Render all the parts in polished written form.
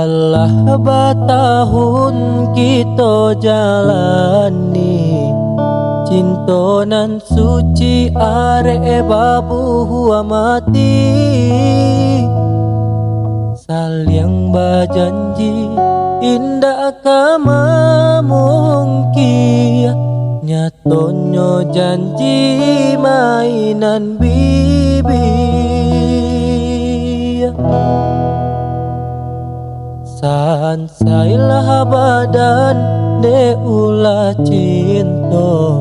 Alah batahun kito jalani, Cinto nan suci arek babuhua mati. Saliang bajanji indak maungkia, Nyatonyo janji malinanbibia. Sansailah badan ulah cinto,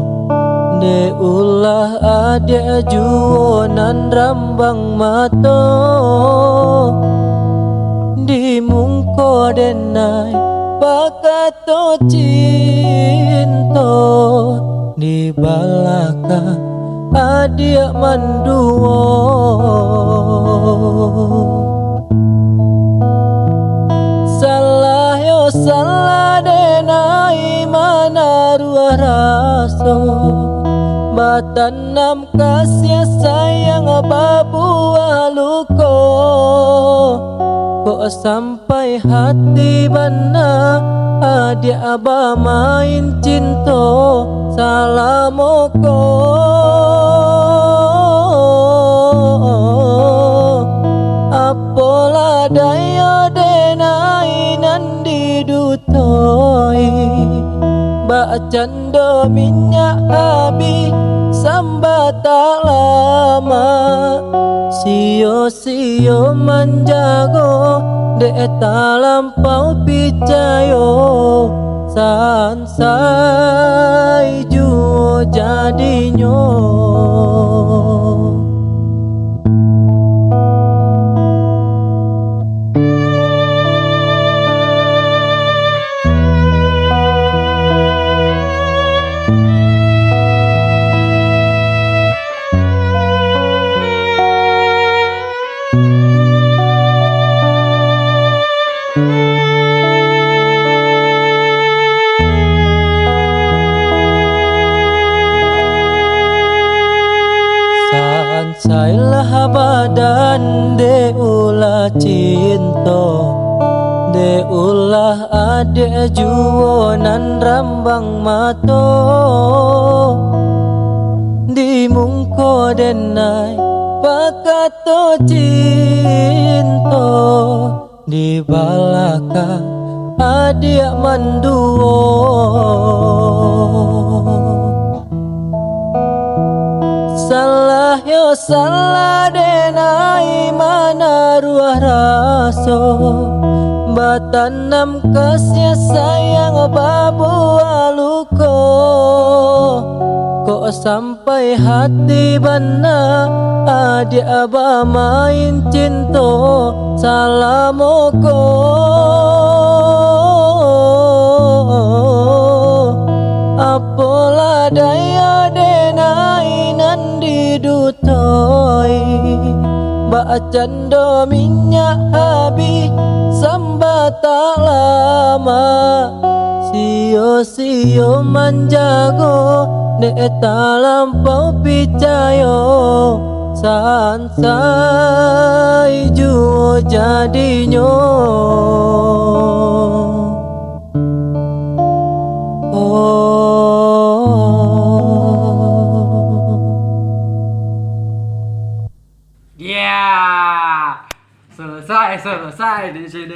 ulah adiak juonan rambang mato. Dimungko denai bakato cinto, Dibalakang adiak manduo. Salah denai manaruah raso, badan kasih sayang babuhua luko. Kok sampai hati bana adiak main cinto Salah moko. Apola daya denai nan didutoi, bacando minyak habih samba tak lama. Sio-sio menjago dek tak lampau picayo, sansai juo jadinyo. Sansailah badan ulah cinto, ulah adiak juonan rambang mato. Dimungko denai bakato cinto, Dibalakang adiak manduo. Salah yo salah denai manaruah raso, badan kasih sayang babuhua luko. Kok sampai hati bana adiak main cinto Salah moko. Apola daya denai nan didutoi, bacando minyak habih samba tak lama. Sio-sio menjago dek tak lampau picayo, sansai juo jadinyo. Ya, selesai di sini.